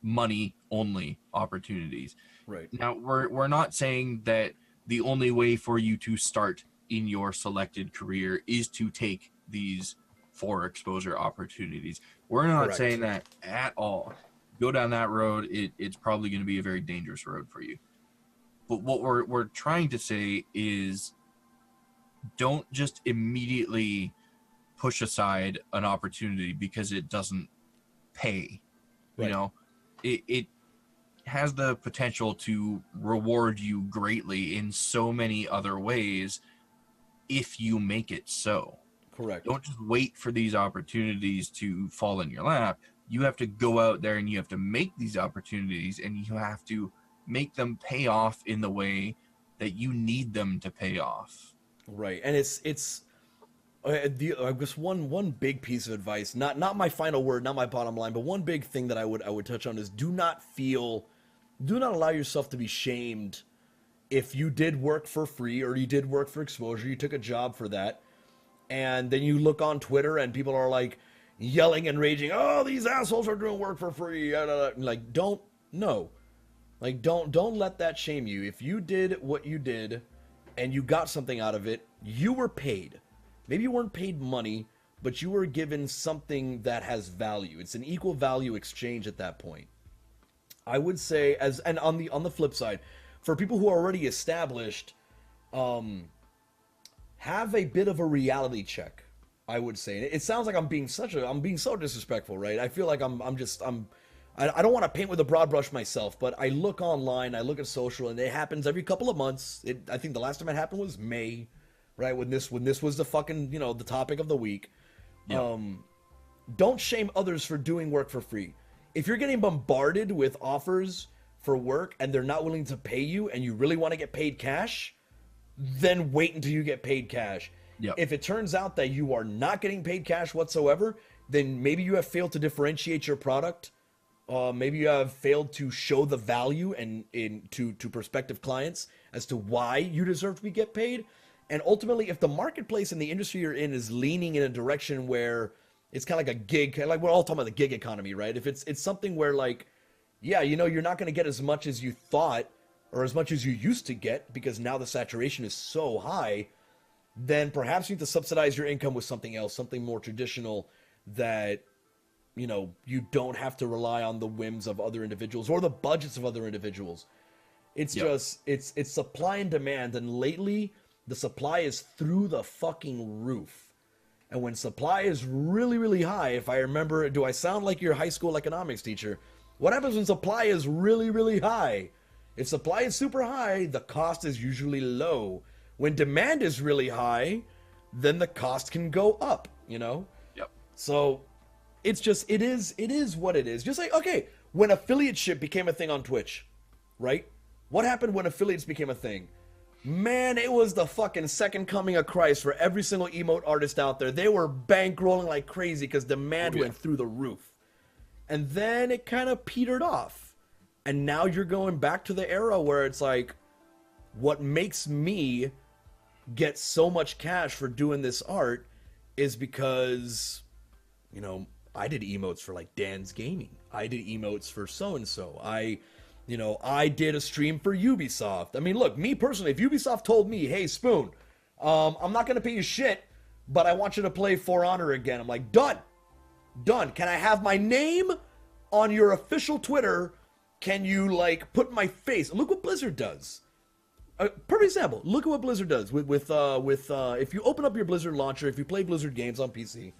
money only opportunities. right, Now, we're not saying that the only way for you to start in your selected career is to take these for exposure opportunities. We're not saying correct, that at all. Go down that road, it's probably going to be a very dangerous road for you. But what we're trying to say is, don't just immediately push aside an opportunity because it doesn't pay. You right. know, it has the potential to reward you greatly in so many other ways if you make it so. Correct. Don't just wait for these opportunities to fall in your lap. You have to go out there and you have to make these opportunities, and you have to make them pay off in the way that you need them to pay off. Right. And it's I guess one big piece of advice, not my final word, not my bottom line, but one big thing that I would touch on is do not allow yourself to be shamed if you did work for free or you did work for exposure, you took a job for that, and then you look on Twitter and people are like yelling and raging, "Oh, these assholes are doing work for free." Like, don't no. Like, don't let that shame you. If you did what you did and you got something out of it, you were paid. Maybe you weren't paid money, but you were given something that has value. It's an equal value exchange at that point. I would say, and on the flip side, for people who are already established, have a bit of a reality check, I would say. It sounds like I'm being so disrespectful, right? I feel like I don't want to paint with a broad brush myself, but I look online, I look at social, and it happens every couple of months. I think the last time it happened was May, right? When this was the fucking, the topic of the week. Yep. Don't shame others for doing work for free. If you're getting bombarded with offers for work and they're not willing to pay you and you really want to get paid cash, then wait until you get paid cash. Yep. If it turns out that you are not getting paid cash whatsoever, then maybe you have failed to differentiate your product. Maybe you have failed to show the value to prospective clients as to why you deserve to be get paid. And ultimately, if the marketplace and the industry you're in is leaning in a direction where it's kind of like a gig, like we're all talking about the gig economy, right? If it's something where like, yeah, you're not going to get as much as you thought or as much as you used to get because now the saturation is so high, then perhaps you need to subsidize your income with something else, something more traditional that, you don't have to rely on the whims of other individuals or the budgets of other individuals. It's Yep. just, it's supply and demand. And lately, the supply is through the fucking roof. And when supply is really, really high, if I remember, do I sound like your high school economics teacher? What happens when supply is really, really high? If supply is super high, the cost is usually low. When demand is really high, then the cost can go up, Yep. So it is what it is. Just like, okay, when affiliateship became a thing on Twitch, right? What happened when affiliates became a thing? Man, it was the fucking second coming of Christ for every single emote artist out there. They were bankrolling like crazy because demand went through the roof. And then it kind of petered off. And now you're going back to the era where it's like, what makes me get so much cash for doing this art is because, I did emotes for like Dan's Gaming. I did emotes for so-and-so. I did a stream for Ubisoft. I mean, look, me personally, if Ubisoft told me, hey, Spoon, I'm not going to pay you shit, but I want you to play For Honor again. I'm like, done. Done. Can I have my name on your official Twitter? Can you, like, put my face? Look what Blizzard does. Perfect example. Look at what Blizzard does with if you open up your Blizzard launcher, if you play Blizzard games on PC,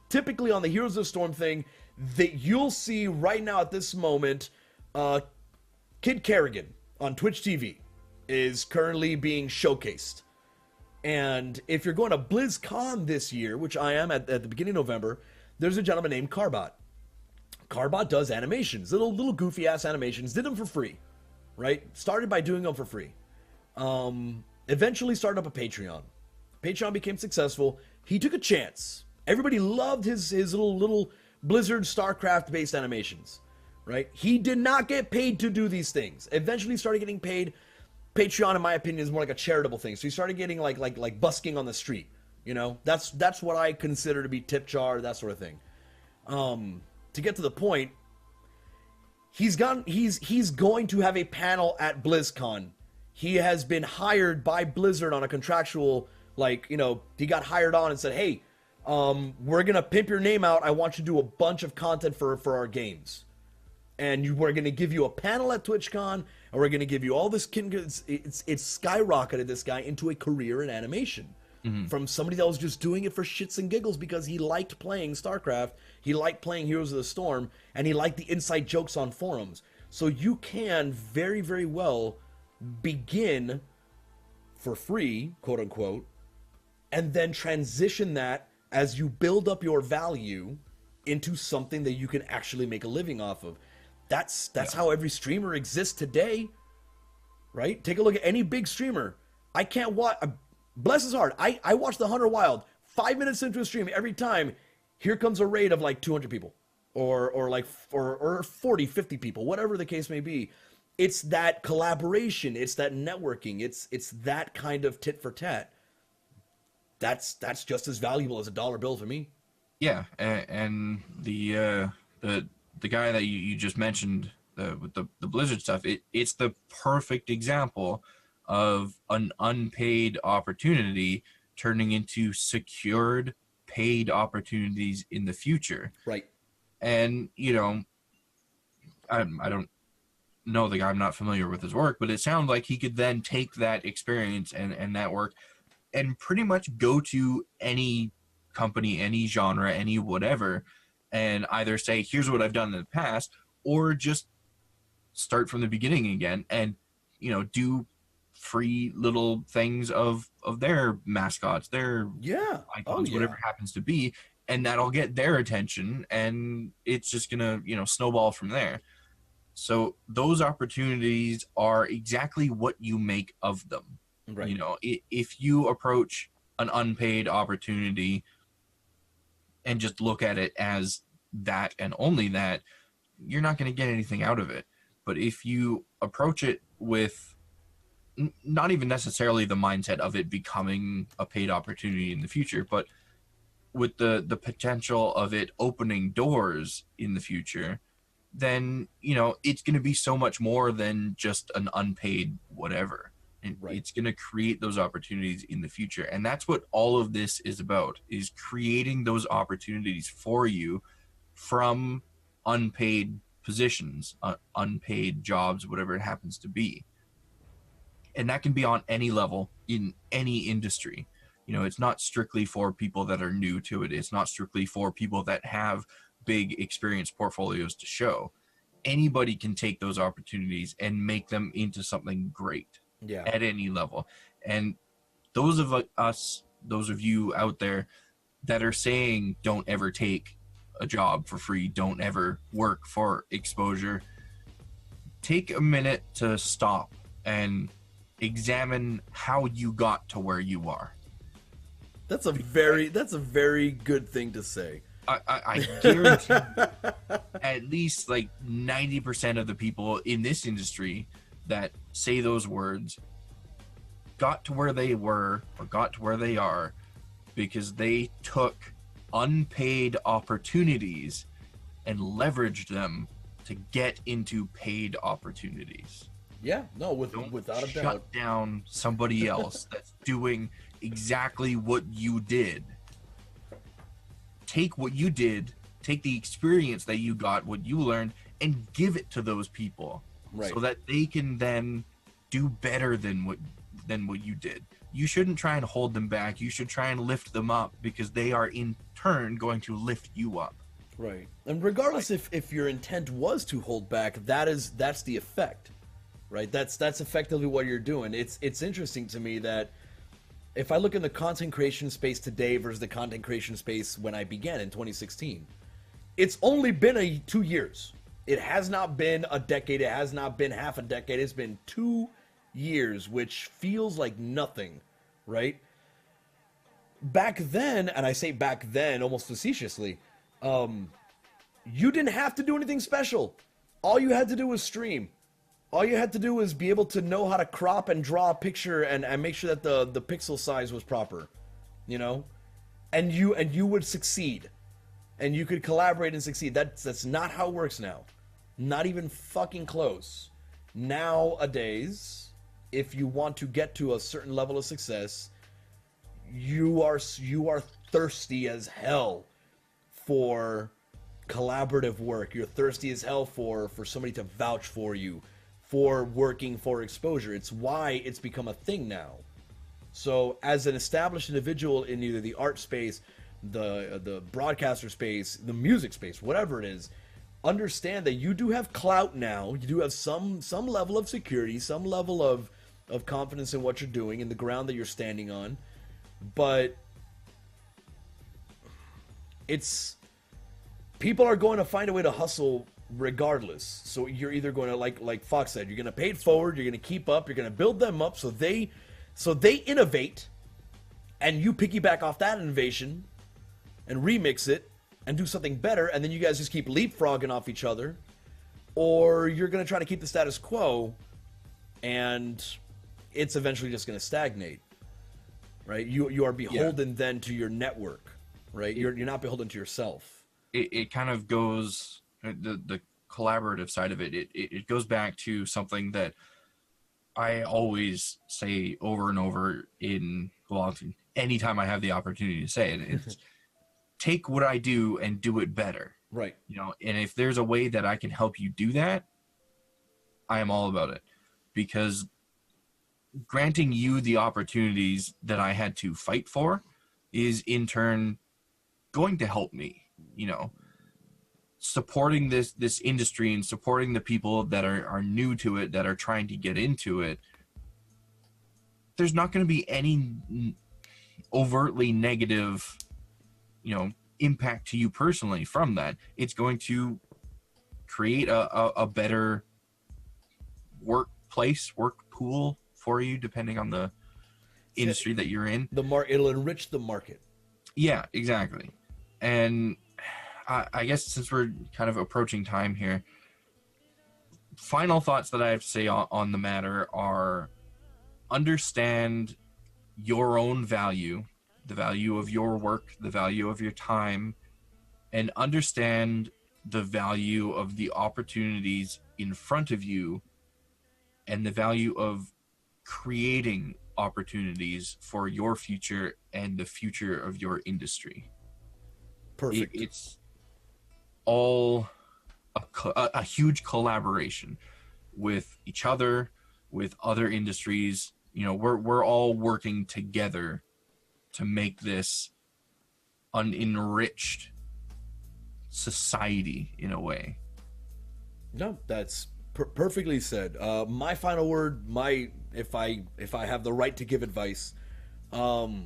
typically on the Heroes of the Storm thing, that you'll see right now at this moment, Kid Kerrigan on Twitch TV is currently being showcased. And if you're going to BlizzCon this year, which I am at the beginning of November, there's a gentleman named Carbot. Carbot does animations, little goofy ass animations, did them for free, right? Started by doing them for free. Eventually started up a Patreon. Patreon became successful. He took a chance. Everybody loved his little Blizzard StarCraft based animations, right? He did not get paid to do these things. Eventually started getting paid. Patreon, in my opinion, is more like a charitable thing. So he started getting like busking on the street. That's what I consider to be tip jar, that sort of thing. To get to the point, he's going to have a panel at BlizzCon. He has been hired by Blizzard on a contractual, he got hired on and said, hey, we're gonna pimp your name out. I want you to do a bunch of content for our games. And we're gonna give you a panel at TwitchCon, and we're gonna give you all this. It's skyrocketed this guy into a career in animation. From somebody that was just doing it for shits and giggles because he liked playing StarCraft, he liked playing Heroes of the Storm, and he liked the inside jokes on forums. So you can very, very well begin for free, quote unquote, and then transition that as you build up your value into something that you can actually make a living off of. That's how every streamer exists today, right? Take a look at any big streamer. I can't watch. Bless his heart. I watch the Hunter Wild. 5 minutes into a stream, every time, here comes a raid of like 200 people, or 40, 50 people, whatever the case may be. It's that collaboration. It's that networking. It's that kind of tit for tat. That's just as valuable as a dollar bill for me. Yeah, and the guy that you just mentioned with the Blizzard stuff, it's the perfect example of an unpaid opportunity turning into secured paid opportunities in the future. Right. And I don't know the guy, I'm not familiar with his work, but it sounds like he could then take that experience and that work and pretty much go to any company, any genre, any whatever, and either say, here's what I've done in the past, or just start from the beginning again and, do free little things of their mascots, their Yeah. Oh icons, yeah. whatever it happens to be, and that'll get their attention, and it's just gonna, snowball from there. So those opportunities are exactly what you make of them. Right. If you approach an unpaid opportunity and just look at it as that and only that, you're not going to get anything out of it. But if you approach it with not even necessarily the mindset of it becoming a paid opportunity in the future, but with the potential of it opening doors in the future, then it's going to be so much more than just an unpaid whatever, and Right. it's going to create those opportunities in the future. And that's what all of this is about, is creating those opportunities for you from unpaid positions, unpaid jobs, whatever it happens to be. And that can be on any level in any industry. It's not strictly for people that are new to it. It's not strictly for people that have big experience portfolios to show. Anybody can take those opportunities and make them into something great Yeah. at any level. And those of us, those of you out there that are saying don't ever take a job for free, don't ever work for exposure, take a minute to stop and examine how you got to where you are. That's a very good thing to say. I guarantee at least like 90% of the people in this industry that say those words got to where they were or got to where they are because they took unpaid opportunities and leveraged them to get into paid opportunities. Yeah, no, Don't without a doubt. shut down somebody else that's doing exactly what you did. Take what you did, take the experience that you got, what you learned, and give it to those people, Right. so that they can then do better than what you did. You shouldn't try and hold them back. You should try and lift them up, because they are in turn going to lift you up. Right. And regardless if your intent was to hold back, that's the effect. Right? That's effectively what you're doing. It's interesting to me that if I look in the content creation space today versus the content creation space when I began in 2016, it's only been 2 years. It has not been a decade. It has not been half a decade. It's been 2 years, which feels like nothing, right? Back then, and I say back then almost facetiously, you didn't have to do anything special. All you had to do was stream. All you had to do was be able to know how to crop and draw a picture and make sure that the pixel size was proper, and you would succeed, and you could collaborate and succeed. That's not how it works now, not even fucking close. Nowadays, if you want to get to a certain level of success, you are thirsty as hell for collaborative work. You're thirsty as hell for somebody to vouch for you, for working for exposure. It's why it's become a thing now. So as an established individual in either the art space, the broadcaster space, the music space, whatever it is, understand that you do have clout now. You do have some level of security, some level of confidence in what you're doing, in the ground that you're standing on. But people are going to find a way to hustle regardless. So you're either going to, like Fox said, you're going to pay it forward, you're going to keep up, you're going to build them up so they innovate, and you piggyback off that innovation and remix it and do something better, and then you guys just keep leapfrogging off each other. Or you're going to try to keep the status quo, and it's eventually just going to stagnate, right? You are beholden then to your network, right? You're not beholden to yourself. It kind of goes, the collaborative side of it, it goes back to something that I always say over and over anytime I have the opportunity to say it. It's take what I do and do it better. Right. And if there's a way that I can help you do that, I am all about it. Because granting you the opportunities that I had to fight for is in turn going to help me, you know, supporting this industry and supporting the people that are new to it, that are trying to get into it. There's not going to be any overtly negative, you know, impact to you personally from that. It's going to create a better workplace, work pool for you, depending on the industry that you're in. It'll enrich the market. Yeah, exactly. And I guess since we're kind of approaching time here, final thoughts that I have to say on the matter are: understand your own value, the value of your work, the value of your time, and understand the value of the opportunities in front of you and the value of creating opportunities for your future and the future of your industry. Perfect. It's all a huge collaboration with each other, with other industries. You know, we're all working together to make this an enriched society in a way. No, that's perfectly said. My final word, if I have the right to give advice, do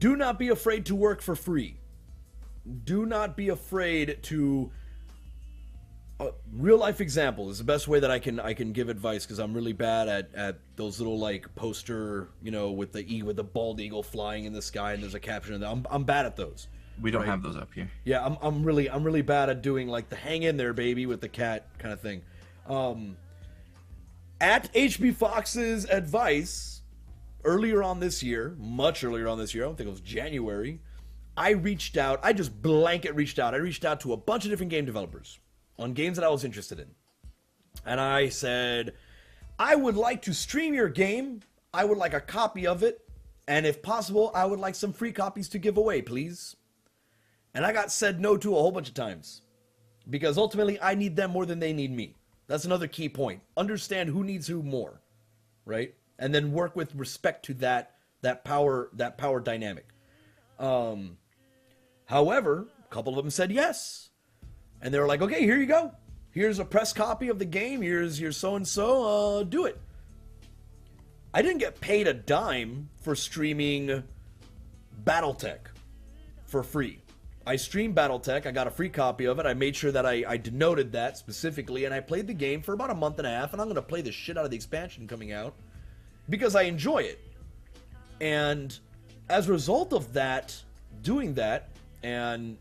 not be afraid to work for free. Do not be afraid to. Real life example is the best way that I can give advice, because I'm really bad at those little like poster, you know, with the bald eagle flying in the sky and there's a caption in there. I'm bad at those. We don't have those up here. Yeah, I'm really bad at doing like the hang in there baby with the cat kind of thing. At HB Fox's advice, earlier on this year, much earlier on this year, I don't think it was January, I reached out. I just blanket reached out. I reached out to a bunch of different game developers on games that I was interested in. And I said, I would like to stream your game. I would like a copy of it. And if possible, I would like some free copies to give away, please. And I got said no to a whole bunch of times. Because ultimately, I need them more than they need me. That's another key point. Understand who needs who more. Right? And then work with respect to that power dynamic. However, a couple of them said yes. And they were like, okay, here you go. Here's a press copy of the game. Here's your so-and-so. Do it. I didn't get paid a dime for streaming Battletech for free. I streamed Battletech. I got a free copy of it. I made sure that I denoted that specifically. And I played the game for about a month and a half. And I'm going to play the shit out of the expansion coming out because I enjoy it. And as a result of that, doing that, and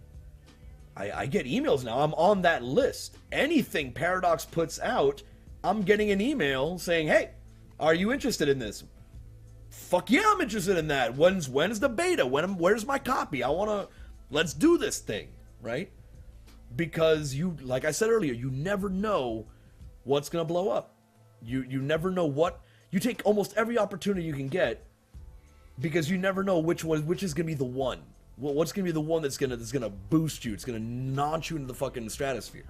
I get emails now. I'm on that list. Anything Paradox puts out, I'm getting an email saying, hey, are you interested in this? Fuck yeah, I'm interested in that. When's the beta? Where's my copy? Let's do this thing, right? Because like I said earlier, you never know what's gonna blow up. You never know you take almost every opportunity you can get, because you never know which is gonna be the one. Well, what's gonna be the one that's gonna boost you? It's gonna launch you into the fucking stratosphere.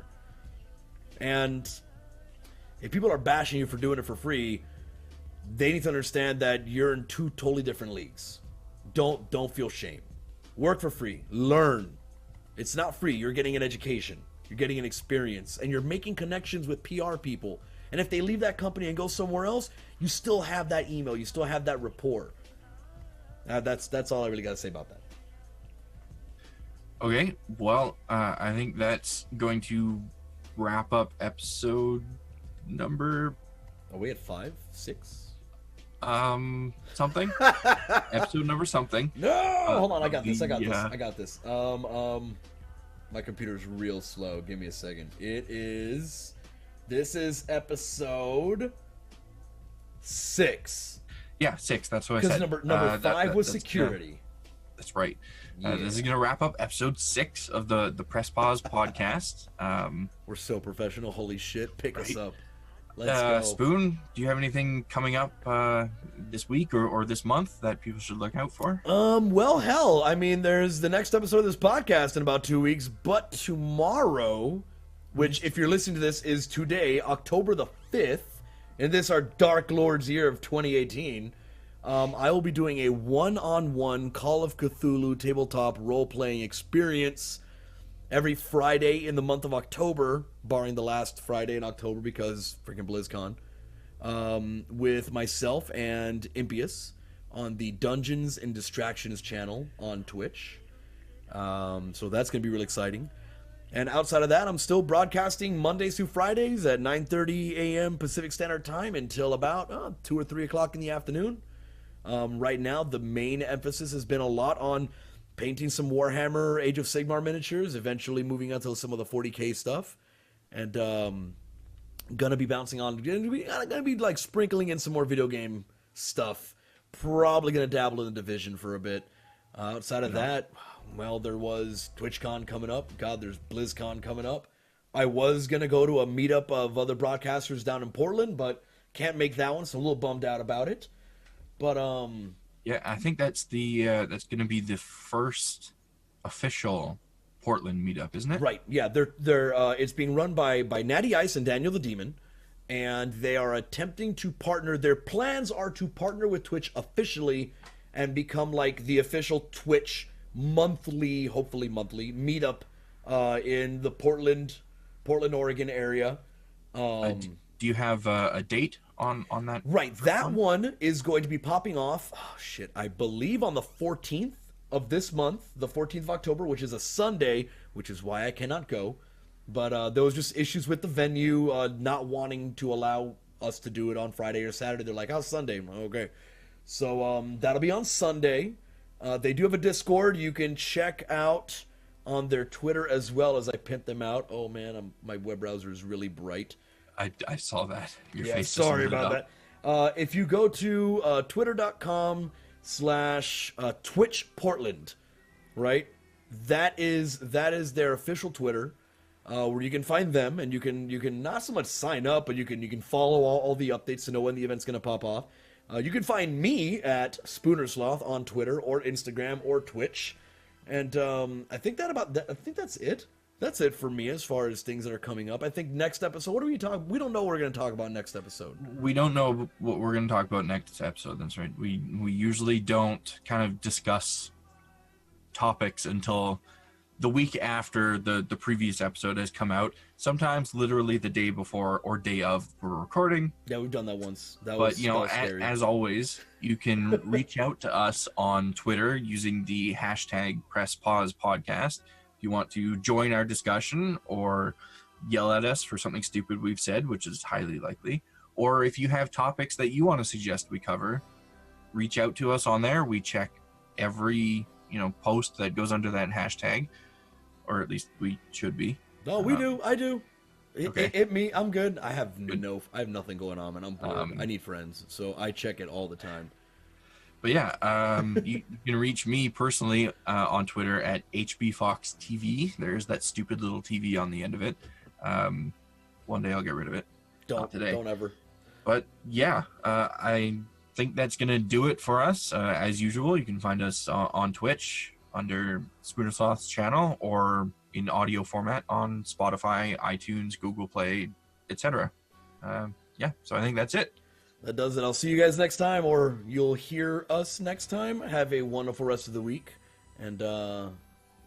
And if people are bashing you for doing it for free, they need to understand that you're in two totally different leagues. Don't feel shame. Work for free. Learn. It's not free. You're getting an education. You're getting an experience, and you're making connections with PR people. And if they leave that company and go somewhere else, you still have that email. You still have that rapport. That's all I really got to say about that. Okay, well, I think that's going to wrap up episode number... Are we at 5, 6? Something. Episode number something. No! Hold on, I got this. My computer's real slow. Give me a second. This is episode 6. Yeah, 6. That's what I said. Because number 5 was security. That's right. Yeah. This is going to wrap up episode 6 of the Press Paws podcast. We're so professional. Holy shit. Pick us up. Let's go. Spoon, do you have anything coming up this week or this month that people should look out for? Well, hell, I mean, there's the next episode of this podcast in about 2 weeks, but tomorrow, which if you're listening to this is today, October the 5th, in this our Dark Lord's year of 2018, I will be doing a one-on-one Call of Cthulhu tabletop role-playing experience every Friday in the month of October, barring the last Friday in October because freaking BlizzCon, with myself and Impius on the Dungeons and Distractions channel on Twitch. So that's going to be really exciting. And outside of that, I'm still broadcasting Mondays through Fridays at 9:30 a.m. Pacific Standard Time until about 2 or 3 o'clock in the afternoon. Right now, the main emphasis has been a lot on painting some Warhammer Age of Sigmar miniatures, eventually moving on to some of the 40k stuff. And gonna be bouncing on, gonna be like sprinkling in some more video game stuff. Probably gonna dabble in the Division for a bit. Outside of that, well, there was TwitchCon coming up. God, there's BlizzCon coming up. I was gonna go to a meetup of other broadcasters down in Portland, but can't make that one, so I'm a little bummed out about it. But yeah, I think that's that's gonna be the first official Portland meetup, isn't it? right, yeah, they're it's being run by Natty Ice and Daniel the Demon, and they are attempting to partner. Their plans are to partner with Twitch officially and become like the official Twitch monthly, hopefully monthly meetup in the Portland, Oregon area. Do you have a date on that? Right, that one is going to be popping off. Oh shit, I believe on the 14th of this month, the 14th of October, which is a Sunday, which is why I cannot go. But there was just issues with the venue not wanting to allow us to do it on Friday or Saturday. They're like, "Oh, Sunday, okay." So that'll be on Sunday. They do have a Discord you can check out on their Twitter as well, as I pimped them out. Oh man, my web browser is really bright. I saw that. Your Yeah, face sorry just lit about up. that. If you go to twitter.com/Twitch Portland, right? That is their official Twitter, where you can find them, and you can not so much sign up, but you can follow all the updates to know when the event's going to pop off. You can find me at Spoonersloth on Twitter or Instagram or Twitch, and I think that's it. That's it for me as far as things that are coming up. I think next episode, what are we talking? We don't know what we're going to talk about next episode. We don't know what we're going to talk about next episode. That's right. We usually don't kind of discuss topics until the week after the previous episode has come out. Sometimes literally the day before or day of we're recording. Yeah, we've done that once. But as always, you can reach out to us on Twitter using the hashtag #PressPausPodcast. If you want to join our discussion or yell at us for something stupid we've said, which is highly likely, or if you have topics that you want to suggest we cover, reach out to us on there. We check every post that goes under that hashtag, or at least we should be. No, we do. I do. Okay. Me. I'm good. I have nothing going on, and I'm bored. I need friends, so I check it all the time. But yeah, you can reach me personally on Twitter at HBFoxTV. There's that stupid little TV on the end of it. One day I'll get rid of it. Not today. Don't ever. But yeah, I think that's going to do it for us. As usual, you can find us on Twitch under Spoonersloth's channel or in audio format on Spotify, iTunes, Google Play, etc. Yeah, so I think that's it. That does it. I'll see you guys next time, or you'll hear us next time. Have a wonderful rest of the week, and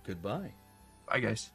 goodbye. Bye, guys.